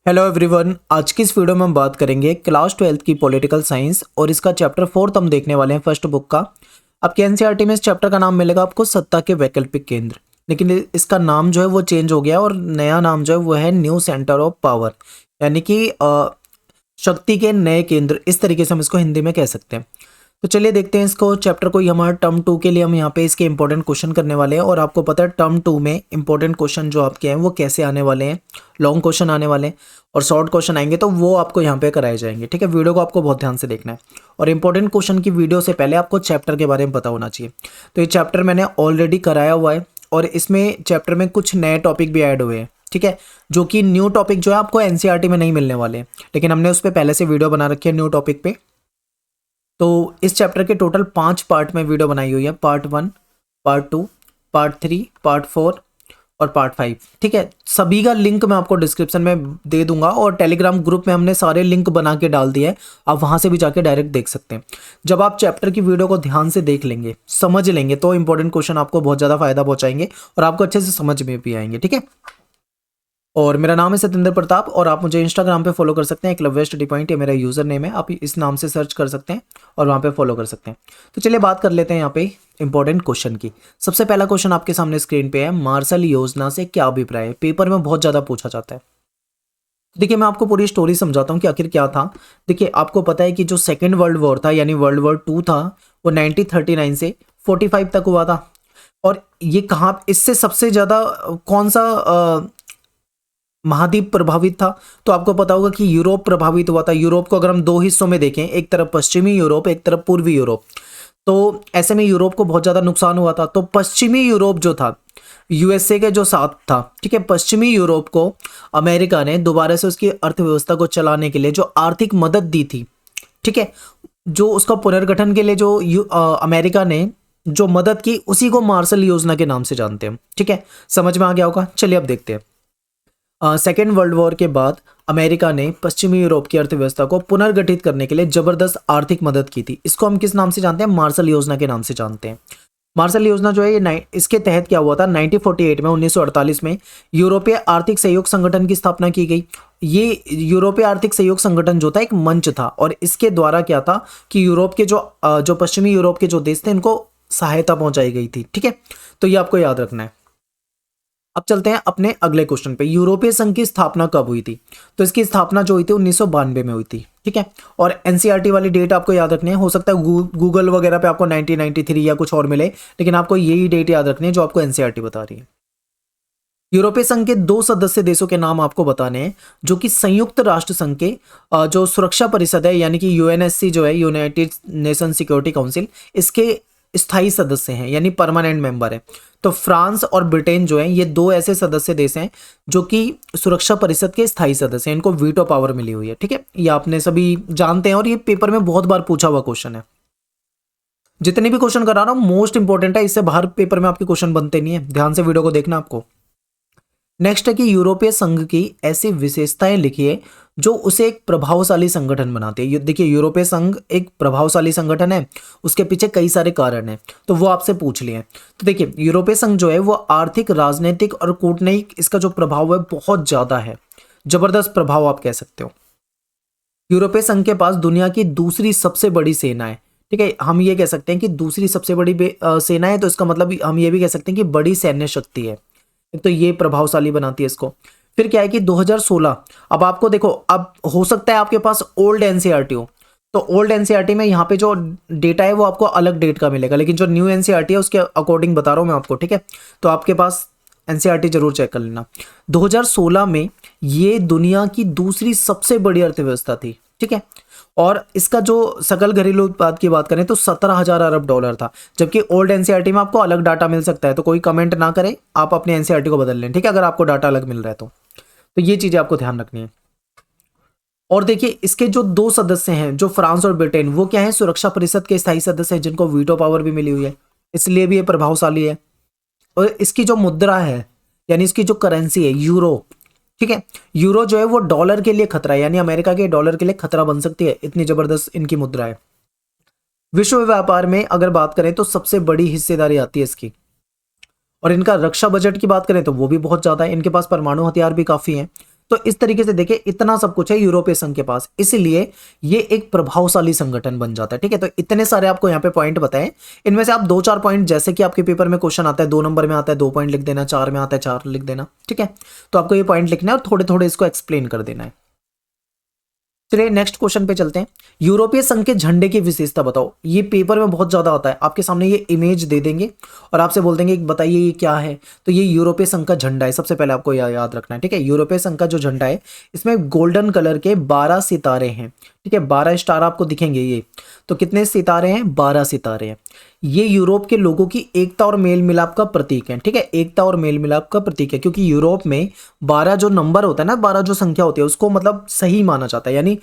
Hello everyone, आज की इस वीडियो में हम बात करेंगे क्लास 12th की पॉलिटिकल साइंस और इसका चैप्टर 4 हम देखने वाले हैं फर्स्ट बुक का। आपके एनसीईआरटी में इस चैप्टर का नाम मिलेगा आपको सत्ता के वैकल्पिक केंद्र, लेकिन इसका नाम जो है वो चेंज हो गया और नया नाम जो है वो है न्यू सेंटर ऑफ पावर, यानी कि शक्ति के नए केंद्र, इस तरीके से हम इसको हिंदी में कह सकते हैं। तो चलिए देखते हैं इसको चैप्टर को। हमारा टर्म 2 के लिए हम यहाँ पे इसके इंपॉर्टेंट क्वेश्चन करने वाले हैं और आपको पता है टर्म 2 में इंपॉर्टेंट क्वेश्चन जो आपके हैं वो कैसे आने वाले हैं। लॉन्ग क्वेश्चन आने वाले हैं और शॉर्ट क्वेश्चन आएंगे, तो वो आपको यहाँ पे कराए जाएंगे। ठीक है, वीडियो को आपको बहुत ध्यान से देखना है और इंपॉर्टेंट क्वेश्चन की वीडियो से पहले आपको चैप्टर के बारे में पता होना चाहिए। तो ये चैप्टर मैंने ऑलरेडी कराया हुआ है और इसमें चैप्टर में कुछ नए टॉपिक भी ऐड हुए हैं। ठीक है, जो कि न्यू टॉपिक जो है आपको एनसीईआरटी में नहीं मिलने वाले, लेकिन हमने उस पर पहले से वीडियो बना रखी है न्यू टॉपिक पे। तो इस चैप्टर के टोटल 5 पार्ट में वीडियो बनाई हुई है, पार्ट 1, पार्ट 2, पार्ट 3, पार्ट 4 और पार्ट 5। ठीक है, सभी का लिंक मैं आपको डिस्क्रिप्शन में दे दूंगा और टेलीग्राम ग्रुप में हमने सारे लिंक बना के डाल दिए हैं, आप वहां से भी जाके डायरेक्ट देख सकते हैं। जब आप चैप्टर की वीडियो को ध्यान से देख लेंगे, समझ लेंगे, तो इंपॉर्टेंट क्वेश्चन आपको बहुत ज़्यादा फायदा पहुंचाएंगे और आपको अच्छे से समझ में भी आएंगे। ठीक है, और मेरा नाम है सत्येंद्र प्रताप और आप मुझे इंस्टाग्राम पे फॉलो कर सकते हैं, एकलव्य स्टडी पॉइंट, ये मेरा यूजर नेम है, आप इस नाम से सर्च कर सकते हैं और वहाँ पे फॉलो कर सकते हैं। तो चलिए बात कर लेते हैं यहाँ पे इंपॉर्टेंट क्वेश्चन की। सबसे पहला क्वेश्चन आपके सामने स्क्रीन पे है, मार्शल योजना से क्या अभिप्राय है? पेपर में बहुत ज़्यादा पूछा जाता है। देखिए, मैं आपको पूरी स्टोरी समझाता हूँ कि आखिर क्या था। देखिए, आपको पता है कि जो सेकेंड वर्ल्ड वॉर था यानी वर्ल्ड वॉर 2 था, वो 1939 से 45 तक हुआ था। और ये कहाँ, इससे सबसे ज़्यादा कौन सा महाद्वीप प्रभावित था? तो आपको पता होगा कि यूरोप प्रभावित हुआ था। यूरोप को अगर हम दो हिस्सों में देखें, एक तरफ पश्चिमी यूरोप, एक तरफ पूर्वी यूरोप, तो ऐसे में यूरोप को बहुत ज़्यादा नुकसान हुआ था। तो पश्चिमी यूरोप जो था, यूएसए के जो साथ था, ठीक है, पश्चिमी यूरोप को अमेरिका ने दोबारा से उसकी अर्थव्यवस्था को चलाने के लिए जो आर्थिक मदद दी थी, ठीक है, जो उसका पुनर्गठन के लिए जो अमेरिका ने जो मदद की, उसी को मार्शल योजना के नाम से जानते हैं। ठीक है, समझ में आ गया होगा। चलिए अब देखते हैं। सेकेंड वर्ल्ड वॉर के बाद अमेरिका ने पश्चिमी यूरोप की अर्थव्यवस्था को पुनर्गठित करने के लिए जबरदस्त आर्थिक मदद की थी। इसको हम किस नाम से जानते हैं? मार्शल योजना के नाम से जानते हैं। मार्शल योजना जो है ये इसके तहत क्या हुआ था, 1948 में 1948 में यूरोपीय आर्थिक सहयोग संगठन की स्थापना की गई। ये यूरोपीय आर्थिक सहयोग संगठन जो था एक मंच था और इसके द्वारा क्या था कि यूरोप के जो पश्चिमी यूरोप के जो देश थे इनको सहायता पहुंचाई गई थी। ठीक है, तो ये आपको याद रखना है। अब चलते हैं अपने अगले क्वेश्चन पे। यूरोपीय संघ की स्थापना कब हुई थी? तो इसकी स्थापना जो हुई थी 1992 में हुई थी। ठीक है, और एनसीईआरटी वाली डेट आपको याद रखनी है। हो सकता है गूगल वगैरह पे आपको 1993 या कुछ और मिले, लेकिन आपको यही डेट याद रखनी है जो आपको एनसीईआरटी बता रही है। यूरोपीय संघ के 2 सदस्य देशों के नाम आपको बताने हैं जो कि संयुक्त राष्ट्र संघ के जो सुरक्षा परिषद है यानी कि यूएनएससी जो है, यूनाइटेड नेशन सिक्योरिटी काउंसिल, इसके स्थायी सदस्य हैं यानी परमानेंट मेंबर है। तो फ्रांस और ब्रिटेन जो है, ये 2 ऐसे सदस्य देश हैं जो कि सुरक्षा परिषद के स्थायी सदस्य हैं, इनको वीटो पावर मिली हुई है। ठीक है, ये आपने सभी जानते हैं और ये पेपर में बहुत बार पूछा हुआ क्वेश्चन है। जितने भी क्वेश्चन करा रहा हूं मोस्ट इंपॉर्टेंट है, इससे बाहर पेपर में आपके क्वेश्चन बनते नहीं है। ध्यान से वीडियो को देखना आपको। नेक्स्ट है कि यूरोपीय संघ की ऐसी विशेषताएं लिखिए जो उसे एक प्रभावशाली संगठन बनाती है। देखिए, यूरोपीय संघ एक प्रभावशाली संगठन है, उसके पीछे कई सारे कारण हैं, तो वो आपसे पूछ लिए। तो देखिए, यूरोपीय संघ जो है वो आर्थिक, राजनीतिक और कूटनीतिक, इसका जो प्रभाव है बहुत ज्यादा है, जबरदस्त प्रभाव आप कह सकते हो। यूरोपीय संघ के पास दुनिया की दूसरी सबसे बड़ी सेना है। ठीक है, हम ये कह सकते हैं कि दूसरी सबसे बड़ी सेना है, तो इसका मतलब हम ये भी कह सकते हैं कि बड़ी सैन्य शक्ति है, तो ये प्रभावशाली बनाती है इसको। फिर क्या है कि 2016, अब आपको देखो, अब हो सकता है आपके पास ओल्ड एनसीईआरटी हो, तो ओल्ड एनसीईआरटी में यहाँ पे जो डेटा है वो आपको अलग डेट का मिलेगा, लेकिन जो न्यू एनसीईआरटी है उसके अकॉर्डिंग बता रहा हूँ मैं आपको। ठीक है, तो आपके पास एनसीईआरटी जरूर चेक कर लेना। 2016 में ये दुनिया की दूसरी सबसे बड़ी अर्थव्यवस्था थी। ठीक है, और इसका जो सकल घरेलू उत्पाद की बात करें तो 17,000 अरब डॉलर था, जबकि ओल्ड एनसीईआरटी में आपको अलग डाटा मिल सकता है। तो कोई कमेंट ना करे, आप अपने एनसीईआरटी को बदल लें। ठीक है, अगर आपको डाटा अलग मिल रहा है तो ये चीजें आपको ध्यान रखनी है। और देखिए, इसके जो 2 सदस्य हैं, जो फ्रांस और ब्रिटेन, वो क्या है, सुरक्षा परिषद के स्थायी सदस्य हैं जिनको वीटो पावर भी मिली हुई है, इसलिए भी ये प्रभावशाली है। और इसकी जो मुद्रा है यानी इसकी जो करेंसी है यूरो, ठीक है, यूरो जो है वो डॉलर के लिए खतरा है, यानी अमेरिका के डॉलर के लिए खतरा बन सकती है, इतनी जबरदस्त इनकी मुद्रा है। विश्व व्यापार में अगर बात करें तो सबसे बड़ी हिस्सेदारी आती है इसकी। और इनका रक्षा बजट की बात करें तो वो भी बहुत ज्यादा है, इनके पास परमाणु हथियार भी काफी हैं। तो इस तरीके से देखिए इतना सब कुछ है यूरोपीय संघ के पास, इसलिए ये एक प्रभावशाली संगठन बन जाता है। ठीक है, तो इतने सारे आपको यहाँ पे पॉइंट बताएं, इनमें से आप 2-4 पॉइंट, जैसे कि आपके पेपर में क्वेश्चन आता है 2 नंबर में आता है 2 पॉइंट लिख देना, 4 में आता है 4 लिख देना। ठीक है, तो आपको ये पॉइंट लिखना है और थोड़े थोड़े इसको एक्सप्लेन कर देना है। चलिए नेक्स्ट क्वेश्चन पे चलते हैं। यूरोपीय संघ के झंडे की विशेषता बताओ। ये पेपर में बहुत ज्यादा आता है, आपके सामने ये इमेज दे देंगे और आपसे बोल देंगे बताइए ये क्या है, तो ये यूरोपीय संघ का झंडा है। सबसे पहले आपको याद रखना है। ठीक है, यूरोपीय संघ का जो झंडा है इसमें गोल्डन कलर के 12 सितारे हैं। ठीक है, 12 स्टार आपको दिखेंगे ये। तो कितने सितारे हैं? 12 सितारे हैं। ये यूरोप के लोगों की एकता और मेल मिलाप का प्रतीक है। ठीक है, एकता और मेल मिलाप का प्रतीक है, क्योंकि यूरोप में 12 जो नंबर होता है ना, 12 जो संख्या होती है उसको मतलब सही माना जाता है, यानी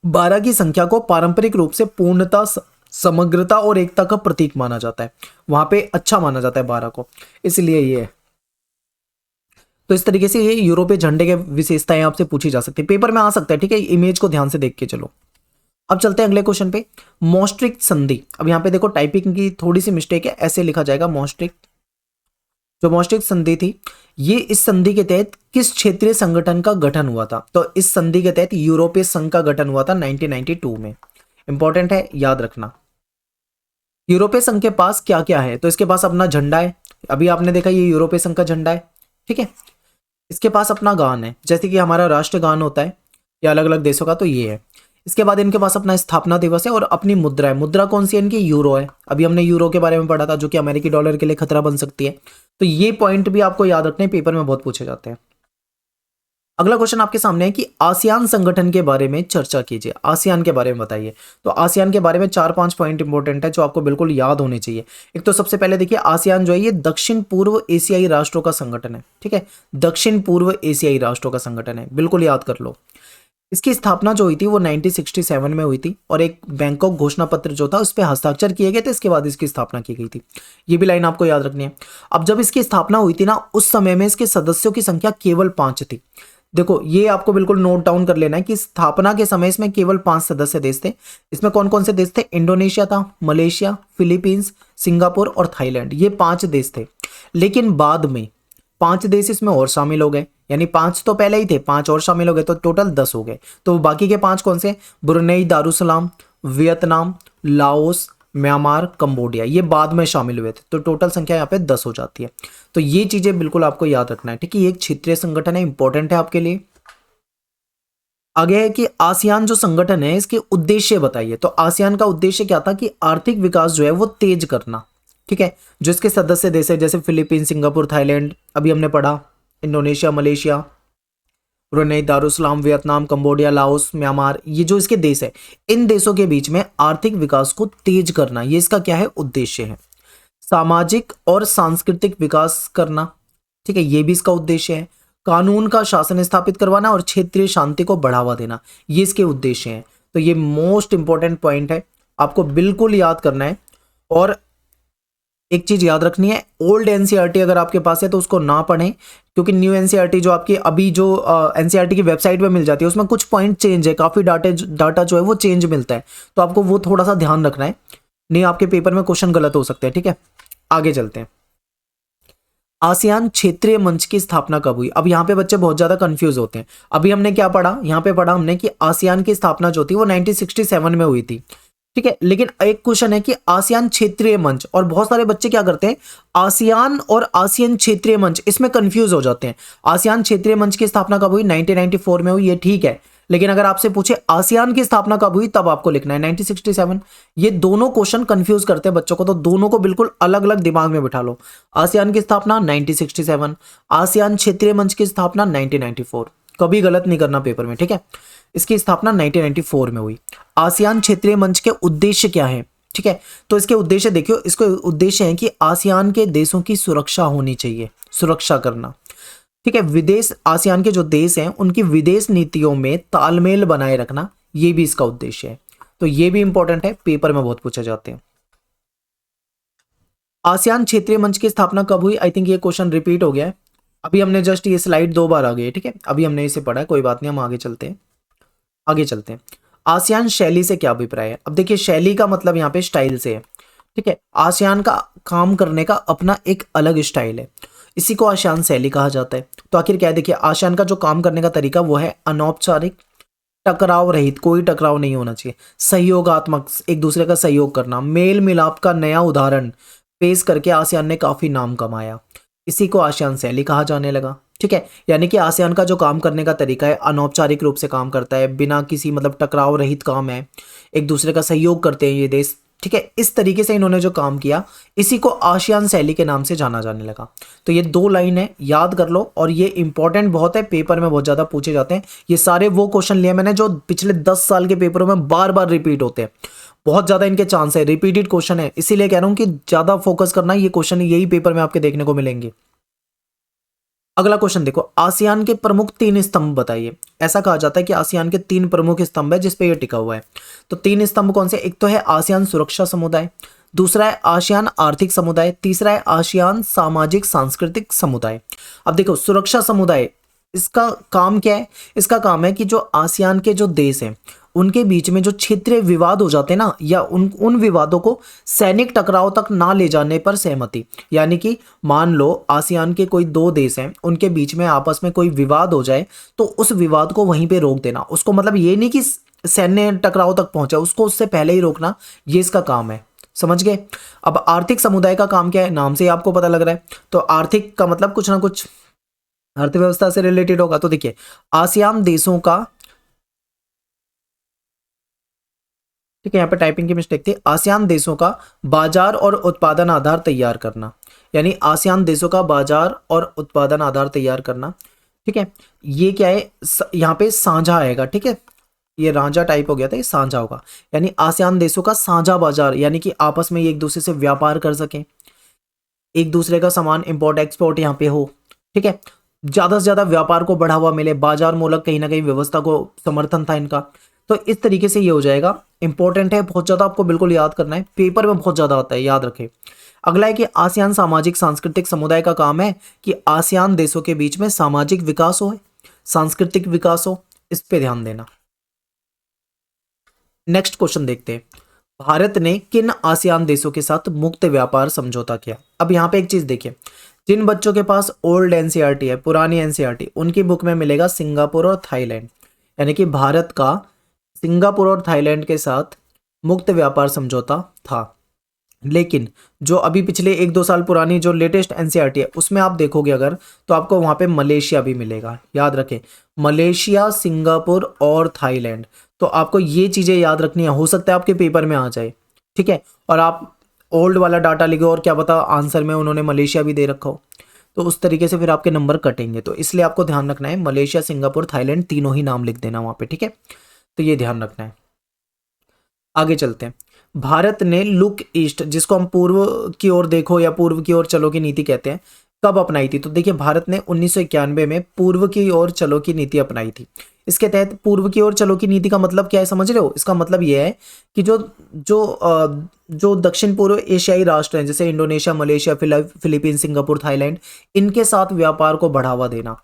12 की संख्या को पारंपरिक रूप से पूर्णता, समग्रता और एकता का प्रतीक माना जाता है। वहां पे अच्छा माना जाता है 12 को, इसलिए ये है। तो इस तरीके से ये यूरोपीय झंडे के विशेषताएं आपसे पूछी जा सकती है, पेपर में आ सकता है। ठीक है, इमेज को ध्यान से देख के चलो। अब चलते हैं अगले क्वेश्चन पे। मॉस्ट्रिक्ट संधि। अब यहाँ पे देखो टाइपिंग की थोड़ी सी मिस्टेक है, ऐसे लिखा जाएगा मॉस्ट्रिक्ट। जो मॉस्ट्रिक्ट संधि थी, ये इस संधि के तहत किस क्षेत्रीय संगठन का गठन हुआ था? तो इस संधि के तहत यूरोपीय संघ का गठन हुआ था 1992 में। इंपॉर्टेंट है, याद रखना। यूरोपीय संघ के पास क्या क्या है? तो इसके पास अपना झंडा है, अभी आपने देखा ये यूरोपीय संघ का झंडा है। ठीक है, इसके पास अपना गान है, जैसे कि हमारा राष्ट्रगान होता है या अलग अलग देशों का, तो ये है। इसके बाद इनके पास अपना स्थापना दिवस है और अपनी मुद्रा है। मुद्रा कौन सी है इनकी? यूरो है। अभी हमने यूरो के बारे में पढ़ा था, जो कि अमेरिकी डॉलर के लिए खतरा बन सकती है। तो ये पॉइंट भी आपको याद रखने, पेपर में बहुत पूछे जाते हैं। अगला क्वेश्चन आपके सामने है कि आसियान संगठन के बारे में चर्चा कीजिए। आसियान के बारे में बताइए। तो आसियान के बारे में 4-5 पॉइंट इंपॉर्टेंट है जो आपको बिल्कुल याद होने चाहिए। एक तो सबसे पहले देखिए, आसियान जो है ये दक्षिण पूर्व एशियाई राष्ट्रों का संगठन है। ठीक है, दक्षिण पूर्व एशियाई राष्ट्रों का संगठन है, बिल्कुल याद कर लो। इसकी स्थापना जो हुई थी वो 1967 में हुई थी और एक बैंकॉक घोषणा पत्र जो था उस पर हस्ताक्षर किए गए थे, इसके बाद इसकी स्थापना की गई थी। ये भी लाइन आपको याद रखनी है। अब जब इसकी स्थापना हुई थी ना, उस समय में इसके सदस्यों की संख्या केवल 5 थी। देखो ये आपको बिल्कुल नोट डाउन कर लेना है कि स्थापना के समय इसमें केवल 5 सदस्य देश थे। इसमें कौन कौन से देश थे? इंडोनेशिया था, मलेशिया, फिलीपींस, सिंगापुर और थाईलैंड, ये 5 देश थे। लेकिन बाद में 5 देश इसमें और शामिल हो गए, यानी 5 तो पहले ही थे, 5 और शामिल हो गए, तो टोटल 10 हो गए। तो बाकी के 5 कौन से? Brunei Darussalam, Vietnam, Laos, Myanmar, Cambodia, ये बाद में शामिल हुए थे। तो टोटल संख्या यहाँ पे 10 हो जाती है। तो ये चीजें बिल्कुल आपको याद रखना है। ठीक है, ये एक क्षेत्रीय संगठन है, इंपॉर्टेंट है आपके लिए। आगे है कि आसियान जो संगठन है इसके उद्देश्य बताइए। तो आसियान का उद्देश्य क्या था? कि आर्थिक विकास जो है वो तेज करना। ठीक है, जो इसके सदस्य देश है जैसे फिलीपींस, सिंगापुर, थाईलैंड, अभी हमने पढ़ा, Indonesia, Malaysia, Brunei Darussalam, Vietnam, Cambodia, Laos, Myanmar, ये जो इसके देश है, इन देशों के बीच में आर्थिक विकास को तेज करना, ये इसका क्या है? उद्देश्य है। सामाजिक और सांस्कृतिक विकास करना। ठीक है, ये भी इसका उद्देश्य है। कानून का शासन स्थापित करवाना और क्षेत्रीय शांति को बढ़ावा देना, ये इसके उद्देश्य हैं। तो ये मोस्ट इंपॉर्टेंट पॉइंट है, आपको बिल्कुल याद करना है। और एक चीज याद रखनी है, ओल्ड एनसीईआरटी अगर आपके पास है तो उसको ना पढ़ें, क्योंकि न्यू एनसीईआरटी जो आपकी अभी जो एनसीईआरटी की वेबसाइट पे मिल जाती है उसमें कुछ पॉइंट चेंज है, काफी डाटा जो है वो चेंज मिलता है, तो आपको वो थोड़ा सा ध्यान रखना है, नहीं आपके पेपर में क्वेश्चन गलत हो सकते हैं। ठीक है, आगे चलते हैं। आसियान क्षेत्रीय मंच की स्थापना कब हुई? अब यहाँ पे बच्चे बहुत ज्यादा कंफ्यूज होते हैं। अभी हमने क्या पढ़ा? यहाँ पे पढ़ा हमने कि आसियान की स्थापना जो थी वो 1967 में हुई थी। ठीक है, लेकिन एक क्वेश्चन है कि आसियान क्षेत्रीय मंच, और बहुत सारे बच्चे क्या करते हैं, आसियान और आसियान क्षेत्रीय मंच इसमें कंफ्यूज हो जाते हैं। आसियान क्षेत्रीय मंच की स्थापना कब हुई? 1994 में हुई, ये ठीक है, लेकिन अगर आपसे पूछे आसियान की स्थापना कब हुई, तब आपको लिखना है 1967। ये दोनों क्वेश्चन कंफ्यूज करते हैं बच्चों को, तो दोनों को बिल्कुल अलग अलग दिमाग में बिठा लो। आसियान की स्थापना 1967, आसियान क्षेत्रीय मंच की स्थापना 1994, कभी गलत नहीं करना पेपर में। ठीक है, इसकी स्थापना 1994 में हुई। आसियान क्षेत्रीय मंच के उद्देश्य क्या है? ठीक है, तो इसके उद्देश्य देखियो, इसके उद्देश्य है कि आसियान के देशों की सुरक्षा होनी चाहिए, सुरक्षा करना। ठीक है, विदेश, आसियान के जो देश हैं उनकी विदेश नीतियों में तालमेल बनाए रखना, ये भी इसका उद्देश्य है। तो ये भी इंपॉर्टेंट है, पेपर में बहुत पूछे जाते हैं। आसियान क्षेत्रीय मंच की स्थापना कब हुई? आई थिंक ये क्वेश्चन रिपीट हो गया है, अभी हमने जस्ट ये स्लाइड 2 बार आ गई है। ठीक है, अभी हमने इसे पढ़ा है, कोई बात नहीं, हम आगे चलते हैं। आगे चलते हैं, आसियान शैली से क्या अभिप्राय है? अब देखिए, शैली का मतलब यहाँ पे स्टाइल से है। ठीक है, आसियान का काम करने का अपना एक अलग स्टाइल है। इसी को आसियान शैली कहा जाता है। तो आखिर क्या है, देखिए आसियान का जो काम करने का तरीका वो है अनौपचारिक, टकराव रहित, कोई टकराव नहीं होना चाहिए, सहयोगात्मक, एक दूसरे का सहयोग करना, मेल मिलाप का नया उदाहरण पेश करके आसियान ने काफी नाम कमाया। इसी को आसियान शैली कहा जाने लगा। ठीक है, यानी कि आसियान का जो काम करने का तरीका है अनौपचारिक रूप से काम करता है, बिना किसी मतलब टकराव रहित काम है, एक दूसरे का सहयोग करते हैं ये देश। ठीक है, इस तरीके से इन्होंने जो काम किया इसी को आसियान शैली के नाम से जाना जाने लगा। तो ये 2 लाइन है, याद कर लो, और ये इंपॉर्टेंट बहुत है, पेपर में बहुत ज़्यादा पूछे जाते हैं। ये सारे वो क्वेश्चन लिए मैंने जो पिछले 10 साल के पेपरों में बार बार रिपीट होते हैं, बहुत ज़्यादा इनके चांस है, रिपीटेड क्वेश्चन है, इसीलिए कह रहा हूँ कि ज़्यादा फोकस करना, ये क्वेश्चन यही पेपर में आपके देखने को मिलेंगे। अगला क्वेश्चन देखो, आसियान के प्रमुख 3 स्तंभ बताइए। ऐसा कहा जाता है कि आसियान के 3 प्रमुख स्तंभ है जिस पे ये टिका हुआ है। तो 3 स्तंभ कौन से, एक तो है आसियान सुरक्षा समुदाय, दूसरा है आसियान आर्थिक समुदाय, तीसरा है आसियान सामाजिक सांस्कृतिक समुदाय। अब देखो सुरक्षा समुदाय, इसका काम क्या है, इसका काम है कि जो आसियान के जो देश हैं उनके बीच में जो क्षेत्रीय विवाद हो जाते हैं ना, या उन विवादों को सैनिक टकराव तक ना ले जाने पर सहमति। यानी कि मान लो आसियान के कोई 2 देश हैं, उनके बीच में आपस में कोई विवाद हो जाए तो उस विवाद को वहीं पे रोक देना, उसको मतलब ये नहीं कि सैन्य टकराव तक पहुंचे, उसको उससे पहले ही रोकना, ये इसका काम है। समझ गए। अब आर्थिक समुदाय का काम क्या है, नाम से ही आपको पता लग रहा है। तो आर्थिक का मतलब कुछ ना कुछ अर्थव्यवस्था से रिलेटेड होगा। तो देखिए आसियान देशों का, ठीक है यहाँ पे टाइपिंग की मिस्टेक थी, आसियान देशों का बाजार और उत्पादन आधार तैयार करना, यानी आसियान देशों का बाजार और उत्पादन आधार तैयार करना। ठीक है, ये क्या है, यहाँ पे साझा आएगा। ठीक है, ये रांझा टाइप हो गया था, ये साझा होगा, यानी आसियान देशों का साझा बाजार, यानी कि आपस में एक दूसरे से व्यापार कर सकें, एक दूसरे का सामान इंपोर्ट एक्सपोर्ट यहाँ पे हो। ठीक है, ज्यादा से ज्यादा व्यापार को बढ़ावा मिले, बाजार मूलक कहीं ना कहीं व्यवस्था को समर्थन था इनका। तो इस तरीके से ये हो जाएगा। इंपॉर्टेंट है बहुत ज्यादा, आपको बिल्कुल याद करना है, पेपर में बहुत ज्यादा आता है, याद रखें। अगला है कि आसियान सामाजिक सांस्कृतिक समुदाय का काम है कि आसियान देशों के बीच में सामाजिक विकास हो, सांस्कृतिक विकास हो, इस पे ध्यान देना। नेक्स्ट क्वेश्चन देखते हैं, भारत ने किन आसियान देशों के साथ मुक्त व्यापार समझौता किया। अब यहाँ पे एक चीज देखिए, जिन बच्चों के पास ओल्ड एनसीईआरटी है, पुरानी एनसीईआरटी, उनकी बुक में मिलेगा सिंगापुर और थाईलैंड, यानी कि भारत का सिंगापुर और थाईलैंड के साथ मुक्त व्यापार समझौता था। लेकिन जो अभी पिछले 1-2 साल पुरानी जो लेटेस्ट एनसीईआरटी है उसमें आप देखोगे अगर, तो आपको वहां पे मलेशिया भी मिलेगा। याद रखें, मलेशिया, सिंगापुर और थाईलैंड। तो आपको ये चीजें याद रखनी है, हो सकता है आपके पेपर में आ जाए। ठीक है, और आप ओल्ड वाला डाटा लिखो और क्या पता आंसर में उन्होंने मलेशिया भी दे रखा हो, तो उस तरीके से फिर आपके नंबर कटेंगे। तो इसलिए आपको ध्यान रखना है, मलेशिया, सिंगापुर, थाईलैंड तीनों ही नाम लिख देना वहां पे। ठीक है, तो ये ध्यान रखना है। आगे चलते हैं, भारत ने लुक ईस्ट, जिसको हम पूर्व की ओर देखो या पूर्व की ओर चलो की नीति कहते हैं, कब अपनाई थी। तो देखिए भारत ने 1991 में पूर्व की ओर चलो की नीति अपनाई थी। इसके तहत पूर्व की ओर चलो की नीति का मतलब क्या है समझ रहे हो, इसका मतलब यह है कि जो दक्षिण पूर्व एशियाई राष्ट्र हैं जैसे Indonesia, Malaysia, Philippines, Singapore, Thailand, इनके साथ व्यापार को बढ़ावा देना,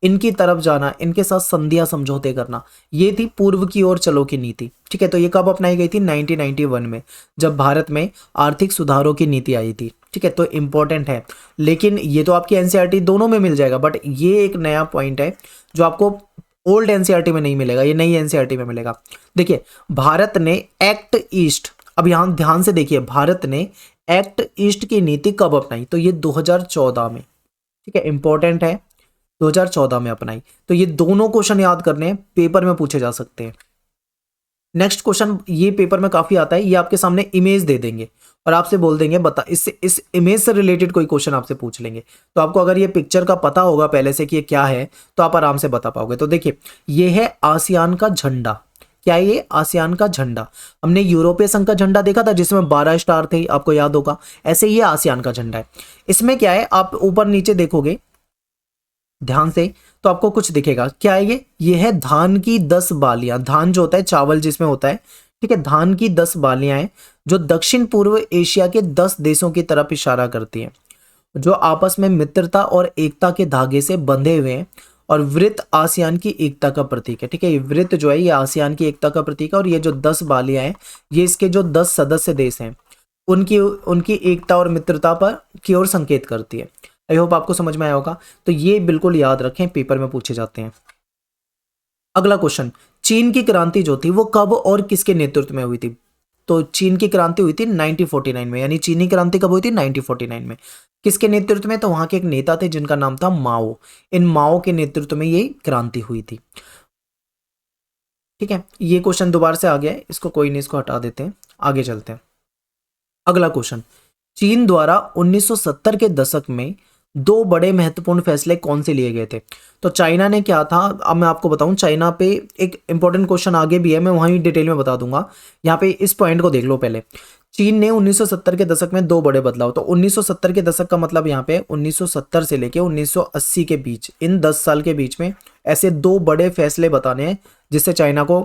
इनकी तरफ जाना, इनके साथ संधियां समझौते करना, ये थी पूर्व की ओर चलो की नीति। ठीक है, तो ये कब अपनाई गई थी, 1991 में, जब भारत में आर्थिक सुधारों की नीति आई थी। ठीक है, तो इंपॉर्टेंट है, लेकिन ये तो आपकी एनसीईआरटी दोनों में मिल जाएगा, बट ये एक नया पॉइंट है जो आपको ओल्ड एनसीईआरटी में नहीं मिलेगा, ये नई एनसीईआरटी में मिलेगा। देखिए भारत ने एक्ट ईस्ट, अब यहां ध्यान से देखिए, भारत ने एक्ट ईस्ट की नीति कब अपनाई, तो ये 2014 में। ठीक है, इंपॉर्टेंट है, 2014 में अपनाई। तो ये दोनों क्वेश्चन याद करने हैं, पेपर में पूछे जा सकते हैं। नेक्स्ट क्वेश्चन ये पेपर में काफी आता है, ये आपके सामने इमेज दे देंगे और आपसे बोल देंगे बता, इससे इस इमेज से रिलेटेड कोई क्वेश्चन आपसे पूछ लेंगे। तो आपको अगर ये पिक्चर का पता होगा पहले से कि ये क्या है तो आप आराम से बता पाओगे। तो देखिए ये है आसियान का झंडा। क्या है ये, आसियान का झंडा। हमने यूरोपीय संघ का झंडा देखा था जिसमें 12 स्टार थे, आपको याद होगा, ऐसे ही आसियान का झंडा है। इसमें क्या है, आप ऊपर नीचे देखोगे ध्यान से तो आपको कुछ दिखेगा। क्या है ये है धान की 10 बालियां, धान जो होता है चावल जिसमें होता है। ठीक है, धान की 10 बालियां हैं जो दक्षिण पूर्व एशिया के 10 देशों की तरफ इशारा करती हैं, जो आपस में मित्रता और एकता के धागे से बंधे हुए हैं, और वृत्त आसियान की एकता का प्रतीक है। ठीक है, ये वृत्त जो है ये आसियान की एकता का प्रतीक है, और ये जो 10 बालियां हैं ये इसके जो 10 सदस्य देश हैं उनकी एकता और मित्रता पर की ओर संकेत करती है। आई होप आपको समझ में आया होगा। तो ये बिल्कुल याद रखें, पेपर में पूछे जाते हैं। अगला क्वेश्चन, चीन की क्रांति जो थी वो कब और किसके नेतृत्व में हुई थी? तो चीन की क्रांति हुई थी 1949 में, यानी चीनी क्रांति कब हुई थी? 1949 में। किसके नेतृत्व में? तो वहां के एक नेता थे जिनका नाम था माओ। इन माओ के नेतृत्व में ये क्रांति हुई थी। ठीक है, ये क्वेश्चन दोबारा से आ गया है, इसको कोई नहीं, इसको हटा देते हैं, आगे चलते हैं। अगला क्वेश्चन, चीन द्वारा 1970 के दशक में दो बड़े महत्वपूर्ण फैसले कौन से लिए गए थे? तो चाइना ने क्या था, अब मैं आपको बताऊं, चाइना पे एक इंपॉर्टेंट क्वेश्चन आगे भी है, मैं वहीं डिटेल में बता दूंगा। यहाँ पे इस पॉइंट को देख लो पहले। चीन ने 1970 के दशक में दो बड़े बदलाव, तो 1970 के दशक का मतलब यहाँ पे 1970 से लेके 1980 के बीच, इन 10 साल के बीच में ऐसे दो बड़े फैसले बताने हैं जिससे चाइना को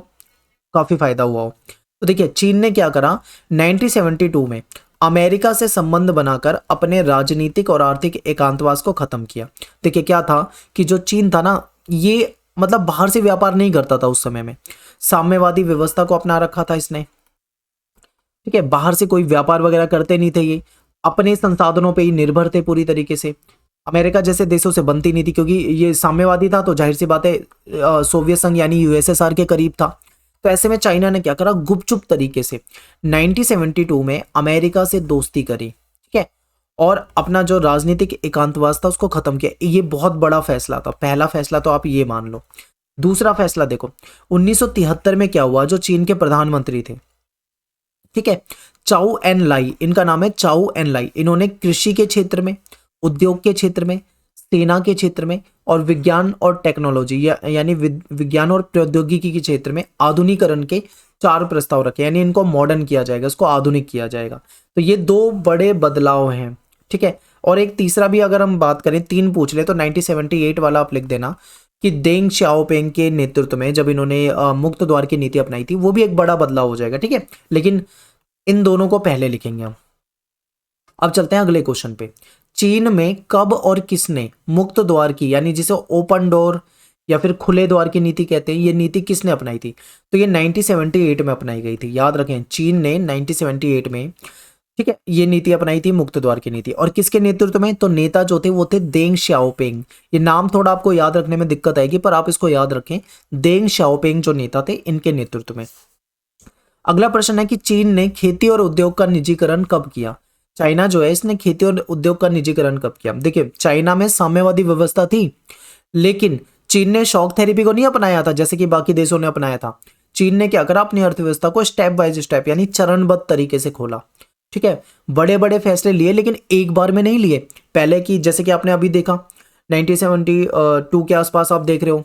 काफी फायदा हुआ हो। तो देखिए, चीन ने क्या करा, 1972 में अमेरिका से संबंध बनाकर अपने राजनीतिक और आर्थिक एकांतवास को खत्म किया। देखिए क्या था कि जो चीन था ना, ये मतलब बाहर से व्यापार नहीं करता था उस समय में, साम्यवादी व्यवस्था को अपना रखा था इसने। ठीक है, बाहर से कोई व्यापार वगैरह करते नहीं थे, ये अपने संसाधनों पे ही निर्भर थे पूरी तरीके से। अमेरिका जैसे देशों से बनती नहीं थी, क्योंकि ये साम्यवादी था, तो जाहिर सी बात है सोवियत संघ यानी यूएसएसआर के करीब था। तो ऐसे में चाइना ने क्या करा, गुपचुप तरीके से 1972 में अमेरिका से दोस्ती करी। ठीक है, और अपना जो राजनीतिक एकांतवास था उसको खत्म किया। ये बहुत बड़ा फैसला था, पहला फैसला तो आप ये मान लो। दूसरा फैसला देखो, 1973 में क्या हुआ, जो चीन के प्रधानमंत्री थे, ठीक है, चाउ एन लाई, इनका नाम है चाउ एन लाई। इन्होंने कृषि के क्षेत्र में, उद्योग के क्षेत्र में, सेना के क्षेत्र में और विज्ञान और टेक्नोलॉजी यानी विज्ञान और प्रौद्योगिकी के क्षेत्र में आधुनिकीकरण के 4 प्रस्ताव रखे, यानी इनको मॉडर्न किया जाएगा, इसको आधुनिक किया जाएगा। तो ये 2 बड़े बदलाव हैं। ठीक है, और एक तीसरा भी अगर हम बात करें, 3 पूछ ले तो 1978 वाला आप लिख देना कि देंग शाओपिंग के नेतृत्व में जब इन्होंने मुक्त द्वार की नीति अपनाई थी, वो भी एक बड़ा बदलाव हो जाएगा। ठीक है, लेकिन इन दोनों को पहले लिखेंगे हम। अब चलते हैं अगले क्वेश्चन पे। चीन में कब और किसने मुक्त द्वार की, यानी जिसे ओपन डोर या फिर खुले द्वार की नीति कहते हैं, ये नीति किसने अपनाई थी? तो ये 1978 में अपनाई गई थी। याद रखें, चीन ने 1978 में, ठीक है, ये नीति अपनाई थी, मुक्त द्वार की नीति। और किसके नेतृत्व में? तो नेता जो थे वो थे देंग शाओपिंग। ये नाम थोड़ा आपको याद रखने में दिक्कत आएगी, पर आप इसको याद रखें, देंग शाओपिंग जो नेता थे, इनके नेतृत्व में। अगला प्रश्न है कि चीन ने खेती और उद्योग का निजीकरण कब किया? चाइना जो है, इसने खेती और उद्योग का निजीकरण कब किया? देखिए, चाइना में साम्यवादी व्यवस्था थी, लेकिन चीन ने शॉक थेरेपी को नहीं अपनाया था जैसे कि बाकी देशों ने अपनाया था। चीन ने क्या करा, अपनी अर्थव्यवस्था को स्टेप बाय स्टेप यानी चरणबद्ध तरीके से खोला। ठीक है, बड़े बड़े फैसले लिए, लेकिन एक बार में नहीं लिए। पहले की, जैसे कि आपने अभी देखा 1972 के आसपास आप देख रहे हो,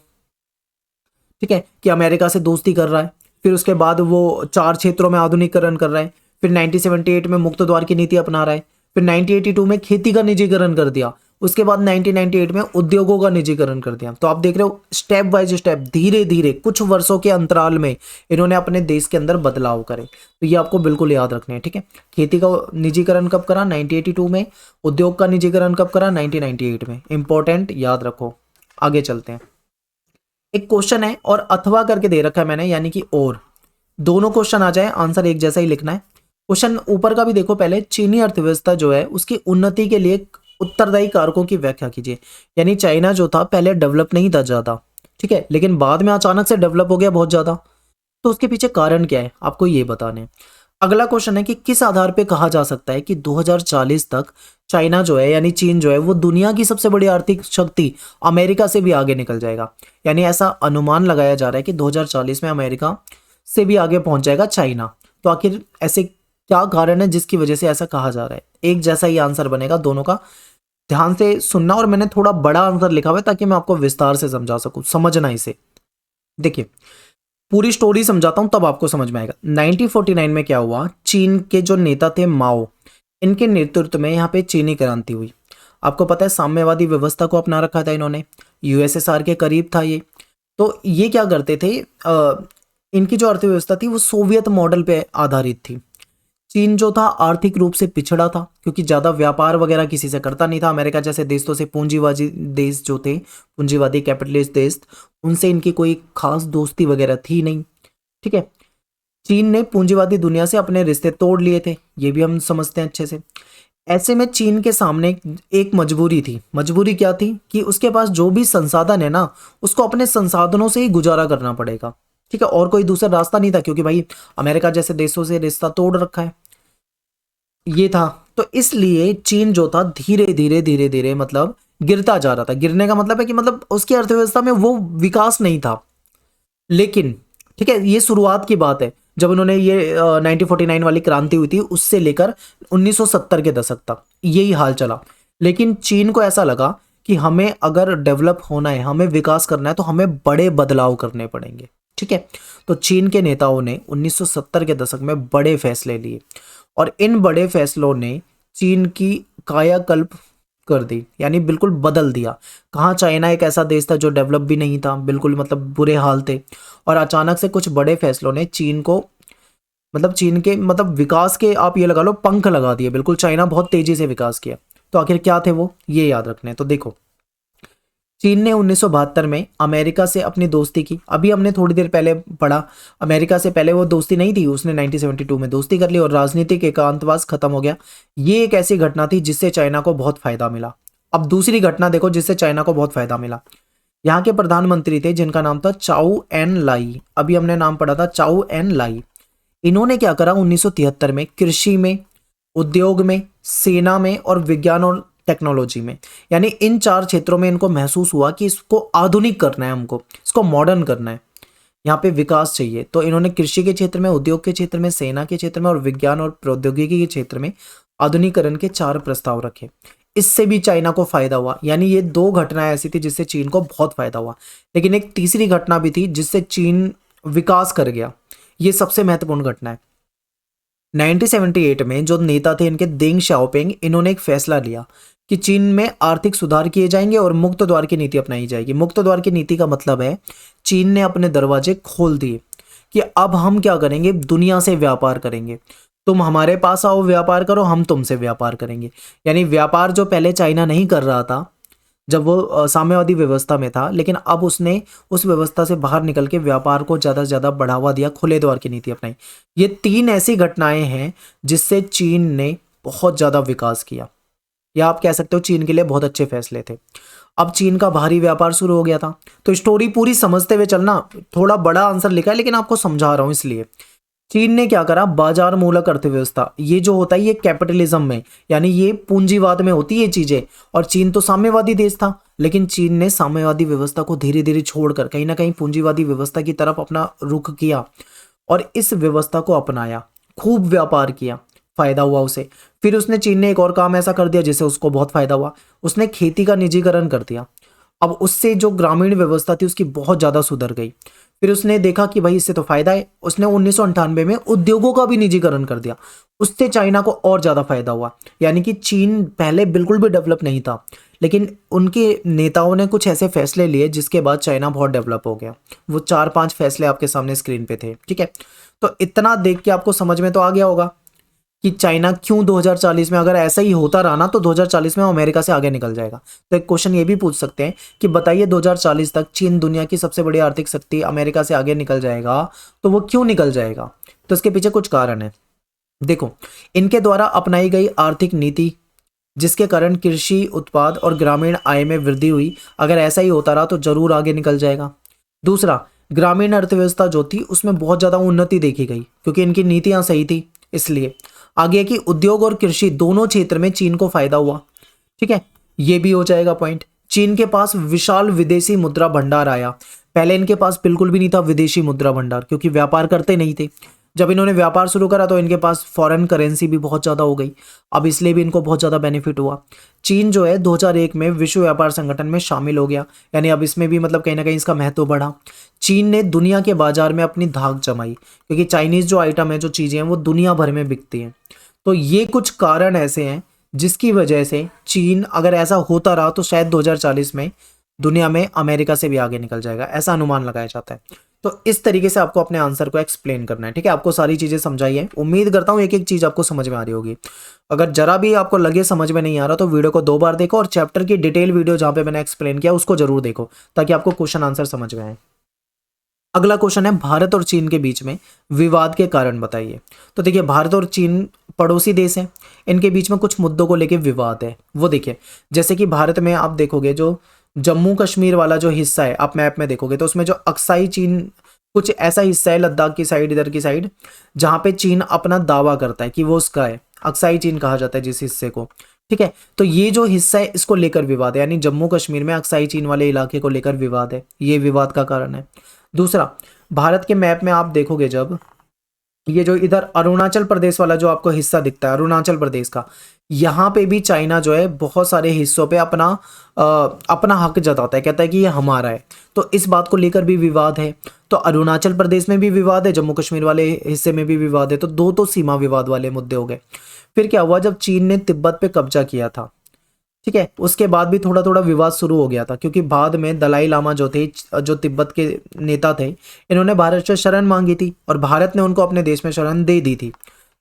ठीक है, कि अमेरिका से दोस्ती कर रहा है, फिर उसके बाद वो 4 क्षेत्रों में आधुनिकीकरण कर रहा है, फिर 1978 में मुक्त द्वार की नीति अपना रहा है, फिर 1982 में खेती का निजीकरण कर दिया, उसके बाद 1998 में उद्योगों का निजीकरण कर दिया। तो आप देख रहे हो, स्टेप बाय स्टेप, धीरे धीरे कुछ वर्षों के अंतराल में इन्होंने अपने देश के अंदर बदलाव करे। तो ये आपको बिल्कुल याद रखने हैं। ठीक है, खेती का निजीकरण कब करा? 1982 में। उद्योग का निजीकरण कब करा? 1998 में। इंपॉर्टेंट, याद रखो। आगे चलते हैं। एक क्वेश्चन है और अथवा करके दे रखा है मैंने, यानी कि और, दोनों क्वेश्चन आ जाए, आंसर एक जैसा ही लिखना है। क्वेश्चन ऊपर का भी देखो पहले, चीनी अर्थव्यवस्था जो है उसकी उन्नति के लिए उत्तरदायी कारकों की व्याख्या कीजिए। यानी चाइना जो था पहले डेवलप नहीं था ज्यादा, ठीक है, लेकिन बाद में अचानक से डेवलप हो गया बहुत ज्यादा। तो उसके पीछे कारण क्या है, आपको ये बताने हैं। अगला क्वेश्चन है कि किस आधार पे कहा जा सकता है कि 2040 तक चाइना जो है, यानी चीन जो है, वो दुनिया की सबसे बड़ी आर्थिक शक्ति अमेरिका से भी आगे निकल जाएगा। यानी ऐसा अनुमान लगाया जा रहा है कि 2040 में अमेरिका से भी आगे पहुंच जाएगा चाइना। तो आखिर ऐसे क्या कारण है जिसकी वजह से ऐसा कहा जा रहा है? एक जैसा ही आंसर बनेगा दोनों का, ध्यान से सुनना। और मैंने थोड़ा बड़ा आंसर लिखा हुआ है ताकि मैं आपको विस्तार से समझा सकूं, समझना इसे। देखिए, पूरी स्टोरी समझाता हूं तब आपको समझ में आएगा। 1949 में क्या हुआ, चीन के जो नेता थे माओ, इनके नेतृत्व में यहाँ पे चीनी क्रांति हुई। आपको पता है, साम्यवादी व्यवस्था को अपना रखा था इन्होंने, यूएसएसआर के करीब था ये। तो ये क्या करते थे, इनकी जो अर्थव्यवस्था थी वो सोवियत मॉडल पे आधारित थी। चीन जो था आर्थिक रूप से पिछड़ा था, क्योंकि ज्यादा व्यापार वगैरह किसी से करता नहीं था। अमेरिका जैसे देशों से, पूंजीवादी देश जो थे, पूंजीवादी कैपिटलिस्ट देश, उनसे इनकी कोई खास दोस्ती वगैरह थी नहीं। ठीक है, चीन ने पूंजीवादी दुनिया से अपने रिश्ते तोड़ लिए थे, ये भी हम समझते हैं अच्छे से। ऐसे में चीन के सामने एक मजबूरी थी। मजबूरी क्या थी कि उसके पास जो भी संसाधन है ना, उसको अपने संसाधनों से ही गुजारा करना पड़ेगा। ठीक है, और कोई दूसरा रास्ता नहीं था, क्योंकि भाई अमेरिका जैसे देशों से रिश्ता तोड़ रखा है, ये था। तो इसलिए चीन जो था धीरे धीरे धीरे धीरे मतलब गिरता जा रहा था। गिरने का मतलब है कि मतलब उसकी अर्थव्यवस्था में वो विकास नहीं था। लेकिन ठीक है, ये शुरुआत की बात है, जब उन्होंने ये 1949 वाली क्रांति हुई थी, उससे लेकर 1970 के दशक तक यही हाल चला। लेकिन चीन को ऐसा लगा कि हमें अगर डेवलप होना है, हमें विकास करना है, तो हमें बड़े बदलाव करने पड़ेंगे। ठीक है, तो चीन के नेताओं ने 1970 के दशक में बड़े फैसले लिए, और इन बड़े फैसलों ने चीन की कायाकल्प कर दी, यानी बिल्कुल बदल दिया। कहाँ चाइना एक ऐसा देश था जो डेवलप भी नहीं था, बिल्कुल मतलब बुरे हाल थे, और अचानक से कुछ बड़े फैसलों ने चीन को मतलब चीन के मतलब विकास के आप ये लगा लो पंख लगा दिए। बिल्कुल चाइना बहुत तेजी से विकास किया। तो आखिर क्या थे वो, ये याद रखने हैं। तो देखो, चीन ने 1972 में अमेरिका से अपनी दोस्ती की। अभी हमने थोड़ी देर पहले पढ़ा, अमेरिका से पहले वो दोस्ती नहीं थी, उसने 1972 में दोस्ती कर ली और राजनीतिक एकांतवास खत्म हो गया। ये एक ऐसी घटना थी जिससे चाइना को बहुत फायदा मिला। अब दूसरी घटना देखो जिससे चाइना को बहुत फायदा मिला। यहाँ के प्रधानमंत्री थे जिनका नाम था चाउ एन लाई। अभी हमने नाम पढ़ा था चाउ एन लाई। इन्होंने क्या करा, 1973 में कृषि में, उद्योग में, सेना में और विज्ञान और टेक्नोलॉजी में, यानी इन 4 क्षेत्रों में इनको महसूस हुआ कि इसको आधुनिक करना है, हमको इसको मॉडर्न करना है, यहाँ पे विकास चाहिए। तो इन्होंने कृषि के क्षेत्र में, उद्योग के क्षेत्र में, सेना के क्षेत्र में और विज्ञान और प्रौद्योगिकी के क्षेत्र में आधुनिकरण के 4 प्रस्ताव रखे। इससे भी चाइना को फायदा हुआ। यानी ये 2 घटनाएं ऐसी थी जिससे चीन को बहुत फायदा हुआ। लेकिन एक तीसरी घटना भी थी जिससे चीन विकास कर गया। ये सबसे महत्वपूर्ण घटना है। 1978 में जो नेता थे इनके देंग शाओपिंग, इन्होंने एक फैसला लिया कि चीन में आर्थिक सुधार किए जाएंगे और मुक्त द्वार की नीति अपनाई जाएगी। मुक्त द्वार की नीति का मतलब है चीन ने अपने दरवाजे खोल दिए कि अब हम क्या करेंगे, दुनिया से व्यापार करेंगे। तुम हमारे पास आओ, व्यापार करो, हम तुमसे व्यापार करेंगे। यानी व्यापार जो पहले चाइना नहीं कर रहा था जब वो साम्यवादी व्यवस्था में था, लेकिन अब उसने उस व्यवस्था से बाहर निकल के व्यापार को ज़्यादा से ज़्यादा बढ़ावा दिया, खुले द्वार की नीति अपनाई। ये 3 ऐसी घटनाएं हैं जिससे चीन ने बहुत ज़्यादा विकास किया, या आप कह सकते हो चीन के लिए बहुत अच्छे फैसले थे। अब चीन का बाहरी व्यापार शुरू हो गया था। तो स्टोरी पूरी समझते हुए चलना, थोड़ा बड़ा आंसर लिखा है लेकिन आपको समझा रहा हूं इसलिए। चीन ने क्या करा, बाजार मूलक अर्थव्यवस्था, ये जो होता है ये कैपिटलिज्म में, यानी ये पूंजीवाद में होती है ये चीजें। और चीन तो साम्यवादी देश था, लेकिन चीन ने साम्यवादी व्यवस्था को धीरे धीरे छोड़कर कहीं ना कहीं पूंजीवादी व्यवस्था की तरफ अपना रुख किया और इस व्यवस्था को अपनाया, खूब व्यापार किया, फायदा हुआ उसे। फिर उसने चीन ने एक और काम ऐसा कर दिया जिससे उसको बहुत फायदा हुआ, उसने खेती का निजीकरण कर दिया। अब उससे जो ग्रामीण व्यवस्था थी उसकी बहुत ज्यादा सुधर गई। फिर उसने देखा कि भाई इससे तो फायदा है, उसने 1998 में उद्योगों का भी निजीकरण कर दिया। उससे चाइना को और ज्यादा फायदा हुआ। यानी कि चीन पहले बिल्कुल भी डेवलप नहीं था, लेकिन उनके नेताओं ने कुछ ऐसे फैसले लिए जिसके बाद चाइना बहुत डेवलप हो गया। वो 4-5 फैसले आपके सामने स्क्रीन पे थे। ठीक है, तो इतना देख के आपको समझ में तो आ गया होगा कि चाइना क्यों 2040 में, अगर ऐसा ही होता रहा ना, तो 2040 में वो अमेरिका से आगे निकल जाएगा। तो एक क्वेश्चन ये भी पूछ सकते हैं कि बताइए 2040 तक चीन दुनिया की सबसे बड़ी आर्थिक शक्ति अमेरिका से आगे निकल जाएगा, तो वो क्यों निकल जाएगा? तो इसके पीछे कुछ कारण है। देखो, इनके द्वारा अपनाई गई आर्थिक नीति जिसके कारण कृषि उत्पाद और ग्रामीण आय में वृद्धि हुई, अगर ऐसा ही होता रहा तो जरूर आगे निकल जाएगा। दूसरा, ग्रामीण अर्थव्यवस्था जो थी उसमें बहुत ज्यादा उन्नति देखी गई क्योंकि इनकी नीतियां सही थी। इसलिए आगे की उद्योग और कृषि दोनों क्षेत्र में चीन को फायदा हुआ। ठीक है, ये भी हो जाएगा पॉइंट। चीन के पास विशाल विदेशी मुद्रा भंडार आया। पहले इनके पास बिल्कुल भी नहीं था विदेशी मुद्रा भंडार, क्योंकि व्यापार करते नहीं थे। जब इन्होंने व्यापार शुरू करा तो इनके पास फॉरेन करेंसी भी बहुत ज़्यादा हो गई। अब इसलिए भी इनको बहुत ज़्यादा बेनिफिट हुआ। चीन जो है 2001 में विश्व व्यापार संगठन में शामिल हो गया, यानी अब इसमें भी मतलब कहीं ना कहीं इसका महत्व बढ़ा। चीन ने दुनिया के बाजार में अपनी धाक जमाई, क्योंकि चाइनीज़ जो आइटम है, जो चीज़ें हैं, वो दुनिया भर में बिकती हैं। तो ये कुछ कारण ऐसे हैं जिसकी वजह से चीन, अगर ऐसा होता रहा तो शायद 2040 में दुनिया में अमेरिका से भी आगे निकल जाएगा, ऐसा अनुमान लगाया जाता है। तो इस तरीके से आपको अपने आंसर को एक्सप्लेन करना है। ठीक है, आपको सारी चीजें समझाई है। उम्मीद करता हूँ एक एक चीज आपको समझ में आ रही होगी। अगर जरा भी आपको लगे समझ में नहीं आ रहा तो वीडियो को 2 बार देखो और चैप्टर की डिटेल वीडियो जहाँ पे मैंने एक्सप्लेन किया उसको जरूर देखो, ताकि आपको क्वेश्चन आंसर समझ में आए। अगला क्वेश्चन है भारत और चीन के बीच में विवाद के कारण बताइए। तो देखिए भारत और चीन पड़ोसी देश हैं, इनके बीच में कुछ मुद्दों को लेके विवाद है। वो देखिए जैसे कि भारत में आप देखोगे जो जम्मू कश्मीर वाला जो हिस्सा है, आप मैप में देखोगे तो उसमें जो अक्साई चीन कुछ ऐसा हिस्सा है लद्दाख की साइड, इधर की साइड, जहां पे चीन अपना दावा करता है कि वो उसका है। अक्साई चीन कहा जाता है जिस हिस्से को, ठीक है। तो ये जो हिस्सा है इसको लेकर विवाद है, यानी जम्मू कश्मीर में अक्साई चीन वाले इलाके को लेकर विवाद है, ये विवाद का कारण है। दूसरा, भारत के मैप में आप देखोगे जब ये जो इधर अरुणाचल प्रदेश वाला जो आपको हिस्सा दिखता है अरुणाचल प्रदेश का, यहाँ पे भी चाइना जो है बहुत सारे हिस्सों पे अपना हक जताता है, कहता है कि ये हमारा है। तो इस बात को लेकर भी विवाद है। तो अरुणाचल प्रदेश में भी विवाद है, जम्मू कश्मीर वाले हिस्से में भी विवाद है। तो दो तो सीमा विवाद वाले मुद्दे हो गए। फिर क्या हुआ, जब चीन ने तिब्बत पे कब्जा किया था, ठीक है, उसके बाद भी थोड़ा थोड़ा विवाद शुरू हो गया था, क्योंकि बाद में दलाई लामा जो थे, जो तिब्बत के नेता थे, इन्होंने भारत से शरण मांगी थी और भारत ने उनको अपने देश में शरण दे दी थी।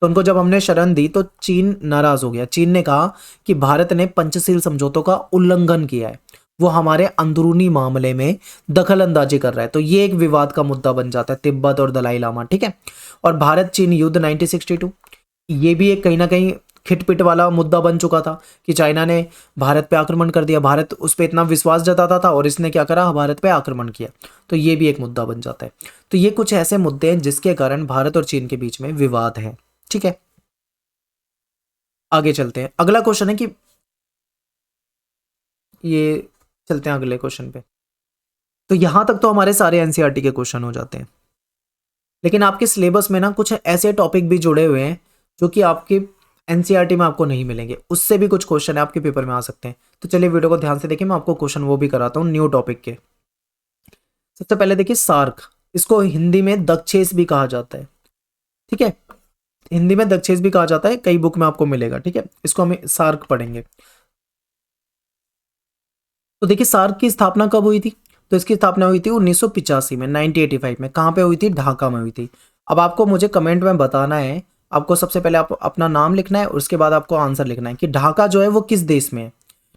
तो उनको जब हमने शरण दी तो चीन नाराज हो गया। चीन ने कहा कि भारत ने पंचशील समझौतों का उल्लंघन किया है, वो हमारे अंदरूनी मामले में दखल अंदाजी कर रहा है। तो ये एक विवाद का मुद्दा बन जाता है, तिब्बत और दलाई लामा, ठीक है। और भारत चीन युद्ध 1962, ये भी एक कहीं ना कहीं खिटपिट वाला मुद्दा बन चुका था कि चाइना ने भारत पे आक्रमण कर दिया, भारत उस पर इतना विश्वास जताता था और इसने क्या करा, भारत पे आक्रमण किया। तो ये भी एक मुद्दा बन जाता है। तो ये कुछ ऐसे मुद्दे हैं जिसके कारण भारत और चीन के बीच में विवाद है, ठीक है। आगे चलते हैं, अगला क्वेश्चन है कि ये चलते हैं अगले क्वेश्चन पे। तो यहां तक तो हमारे सारे एनसीईआरटी के क्वेश्चन हो जाते हैं, लेकिन आपके सिलेबस में ना कुछ ऐसे टॉपिक भी जुड़े हुए हैं जो कि आपके एनसीईआरटी में आपको नहीं मिलेंगे, उससे भी कुछ क्वेश्चन है आपके पेपर में आ सकते हैं। तो चलिए वीडियो को ध्यान से देखिए, मैं आपको क्वेश्चन वो भी कराता हूँ न्यू टॉपिक के। सबसे पहले देखिए सार्क, इसको हिंदी में दक्षेस भी कहा जाता है, ठीक है, हिंदी में दक्षेस भी कहा जाता है, कई बुक में आपको मिलेगा, ठीक है। इसको हम सार्क पढ़ेंगे। तो देखिए सार्क की स्थापना कब हुई थी, तो इसकी स्थापना हुई थी 1985 में, 1985 में। कहाँ पे हुई थी, ढाका में हुई थी। अब आपको मुझे कमेंट में बताना है, आपको सबसे पहले आप अपना नाम लिखना है और उसके बाद आपको आंसर लिखना है कि ढाका जो है वो किस देश में है,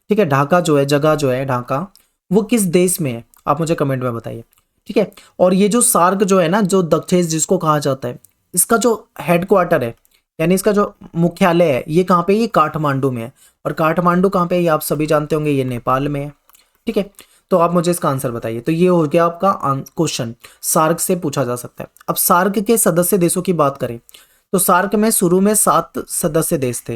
ठीक है। ढाका जो है, जगह जो है ढाका, वो किस देश में है, आप मुझे कमेंट में बताइए, ठीक है। और ये जो सार्क जो है ना, जो दक्षेस जिसको कहा जाता है, इसका जो हेडक्वार्टर है, यानी इसका जो मुख्यालय है, ये कहाँ पे, ये काठमांडू में है। और काठमांडू कहाँ पे है, ये आप सभी जानते होंगे, ये नेपाल में है, ठीक है। तो आप मुझे इसका आंसर बताइए। तो ये हो गया आपका क्वेश्चन, सार्क से पूछा जा सकता है। अब सार्क के सदस्य देशों की बात करें तो सार्क में शुरू में 7 सदस्य देश थे,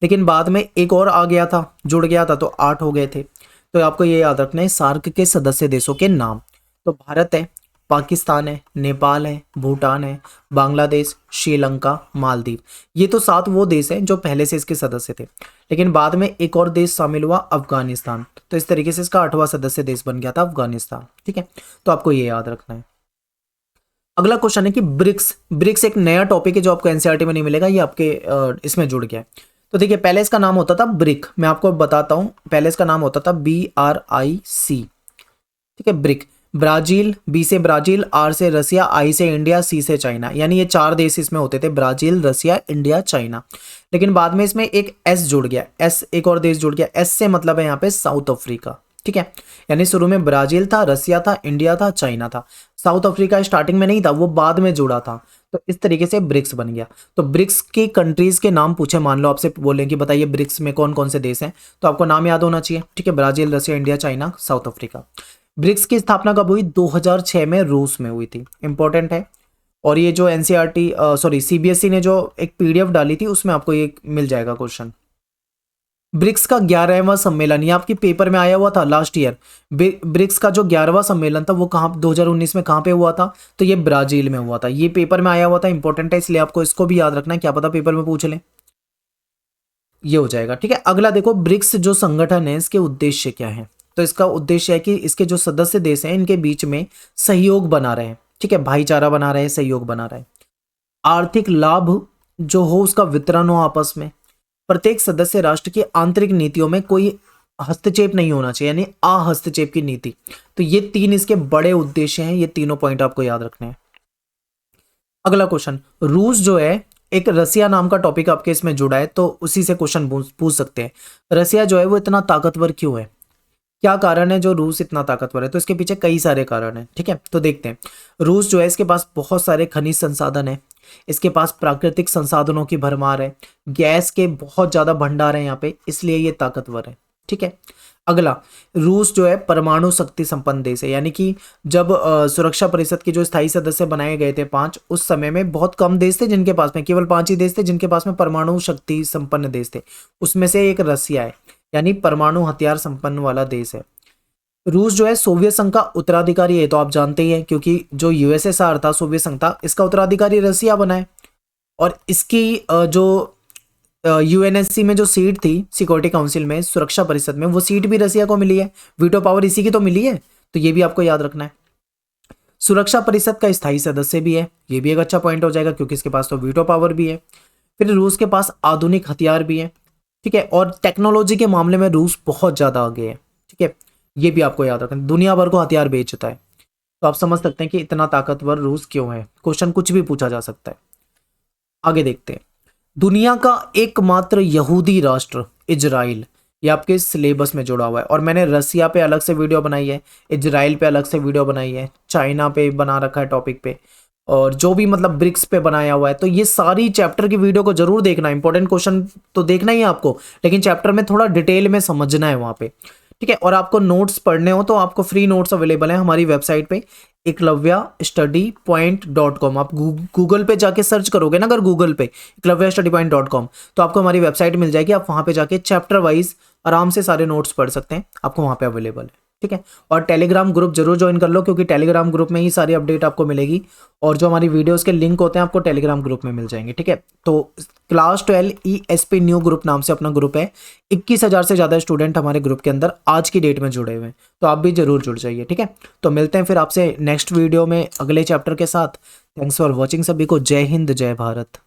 लेकिन बाद में एक और आ गया था, जुड़ गया था, तो 8 हो गए थे। तो आपको ये याद रखना है सार्क के सदस्य देशों के नाम। तो भारत है, पाकिस्तान है, नेपाल है, भूटान है, बांग्लादेश, श्रीलंका, मालदीव। ये तो 7 वो देश हैं जो पहले से इसके सदस्य थे, लेकिन बाद में एक और देश शामिल हुआ, अफगानिस्तान। तो इस तरीके से इसका 8वां सदस्य देश बन गया था अफगानिस्तान, ठीक है। तो आपको ये याद रखना है। अगला क्वेश्चन है कि ब्रिक्स, ब्रिक्स एक नया टॉपिक है जो आपको एनसीईआरटी में नहीं मिलेगा, ये आपके इसमें जुड़ गया है। तो देखिए पहले इसका नाम होता था ब्रिक, मैं आपको बताता हूं, पहले इसका नाम होता था BRIC, ठीक है, ब्रिक। ब्राजील, बी से ब्राजील, आर से रसिया, आई से इंडिया, सी से चाइना, यानी ये 4 देश इसमें होते थे, ब्राजील, रसिया, इंडिया, चाइना। लेकिन बाद में इसमें एक एस जुड़ गया, एस एक और देश जुड़ गया, एस से मतलब है यहाँ पे साउथ अफ्रीका, ठीक है। यानी शुरू में ब्राजील था, रसिया था, इंडिया था, चाइना था। साउथ अफ्रीका स्टार्टिंग में नहीं था, वो बाद में जुड़ा था। तो इस तरीके से ब्रिक्स बन गया। तो ब्रिक्स की कंट्रीज के नाम पूछे, मान लो आपसे बोलें कि बताइए ब्रिक्स में कौन कौन से देश हैं, तो आपको नाम याद होना चाहिए, ठीक है, Brazil, Russia, India, China, South Africa. BRICS की स्थापना कब हुई, 2006 में रूस में हुई थी, इंपॉर्टेंट है। और ये जो एनसीईआरटी सॉरी सीबीएसई ने जो एक पीडीएफ डाली थी उसमें आपको ये मिल जाएगा क्वेश्चन। ब्रिक्स का 11वां सम्मेलन, ये आपके पेपर में आया हुआ था लास्ट ईयर। ब्रिक्स का जो 11वां सम्मेलन था वो कहाँ 2019 में कहाँ पे हुआ था, तो ये ब्राजील में हुआ था। ये पेपर में आया हुआ था, इंपॉर्टेंट है, इसलिए आपको इसको भी याद रखना है, क्या पता पेपर में पूछ लें। ये हो जाएगा, ठीक है। अगला देखो, ब्रिक्स जो संगठन है इसके उद्देश्य क्या है। तो इसका उद्देश्य है कि इसके जो सदस्य देश हैं इनके बीच में सहयोग बना रहे, ठीक है, भाईचारा बना रहे, सहयोग बना रहे, आर्थिक लाभ जो हो उसका वितरण हो आपस में, प्रत्येक सदस्य राष्ट्र की आंतरिक नीतियों में कोई हस्तक्षेप नहीं होना चाहिए, यानी अहस्तक्षेप की नीति। तो ये 3 इसके बड़े उद्देश्य हैं, ये तीनों पॉइंट आपको याद रखने हैं। अगला क्वेश्चन, रूस जो है, एक रसिया नाम का टॉपिक आपके इसमें जुड़ा है, तो उसी से क्वेश्चन पूछ सकते हैं। रसिया जो है वो इतना ताकतवर क्यों है, क्या कारण है जो रूस इतना ताकतवर है? तो इसके पीछे कई सारे कारण हैं, ठीक है। तो देखते हैं। रूस जो है इसके पास बहुत सारे खनिज संसाधन है, इसके पास प्राकृतिक संसाधनों की भरमार है, गैस के बहुत ज़्यादा भंडार है यहाँ पे, इसलिए ये ताकतवर है, ठीक है। अगला, रूस जो है परमाणु शक्ति संपन्न देश है, यानी कि जब सुरक्षा परिषद के जो स्थायी सदस्य बनाए गए थे 5, उस समय में बहुत कम देश थे जिनके पास में, केवल 5 ही देश थे जिनके पास में परमाणु शक्ति संपन्न देश थे। उसमें से एक रसिया है, यानी परमाणु हथियार संपन्न वाला देश है। रूस जो है सोवियत संघ का उत्तराधिकारी है, तो आप जानते ही हैं, क्योंकि जो यूएसएसआर था, सोवियत संघ था, इसका उत्तराधिकारी रसिया बना है। और इसकी जो यूएनएससी में जो सीट थी, सिक्योरिटी काउंसिल में, सुरक्षा परिषद में, वो सीट भी रसिया को मिली है, वीटो पावर इसी की तो मिली है, तो ये भी आपको याद रखना है। सुरक्षा परिषद का स्थायी सदस्य भी है, ये भी एक अच्छा पॉइंट हो जाएगा क्योंकि इसके पास तो वीटो पावर भी है। फिर रूस के पास आधुनिक हथियार भी है, ठीक है, और टेक्नोलॉजी के मामले में रूस बहुत ज्यादा आगे है, ठीक है, ये भी आपको याद रखना, दुनिया भर को हथियार बेचता है। तो आप समझ सकते हैं कि इतना ताकतवर रूस क्यों है, क्वेश्चन कुछ भी पूछा जा सकता है। आगे देखते हैं। दुनिया का एकमात्र यहूदी राष्ट्र इजराइल, ये आपके सिलेबस में जुड़ा हुआ है, और मैंने रसिया पे अलग से वीडियो बनाई है, इजराइल पे अलग से वीडियो बनाई है, चाइना पे बना रखा है टॉपिक पे, और जो भी मतलब ब्रिक्स पे बनाया हुआ है। तो ये सारी चैप्टर की वीडियो को जरूर देखना, इंपॉर्टेंट क्वेश्चन तो देखना ही है आपको, लेकिन चैप्टर में थोड़ा डिटेल में समझना है वहाँ पे, ठीक है। और आपको नोट्स पढ़ने हो तो आपको फ्री नोट्स अवेलेबल हैं हमारी वेबसाइट पे eklavyastudypoint.com। आप गूगल पे जाके सर्च करोगे ना, अगर गूगल पे eklavyastudypoint.com, तो आपको हमारी वेबसाइट मिल जाएगी। आप वहाँ पे जाके चैप्टर वाइज आराम से सारे नोट्स पढ़ सकते हैं, आपको वहाँ पे अवेलेबल है, ठीक है। और टेलीग्राम ग्रुप जरूर ज्वाइन कर लो, क्योंकि टेलीग्राम ग्रुप में ही सारी अपडेट आपको मिलेगी, और जो हमारी वीडियोस के लिंक होते हैं आपको टेलीग्राम ग्रुप में मिल जाएंगे, ठीक है। तो क्लास 12 ESP न्यू ग्रुप नाम से अपना ग्रुप है, 21,000 से ज़्यादा स्टूडेंट हमारे ग्रुप के अंदर आज की डेट में जुड़े हुए हैं, तो आप भी जरूर जुड़ जाइए, ठीक है। तो मिलते हैं फिर आपसे नेक्स्ट वीडियो में अगले चैप्टर के साथ। थैंक्स फॉर वॉचिंग सभी को। जय हिंद, जय भारत।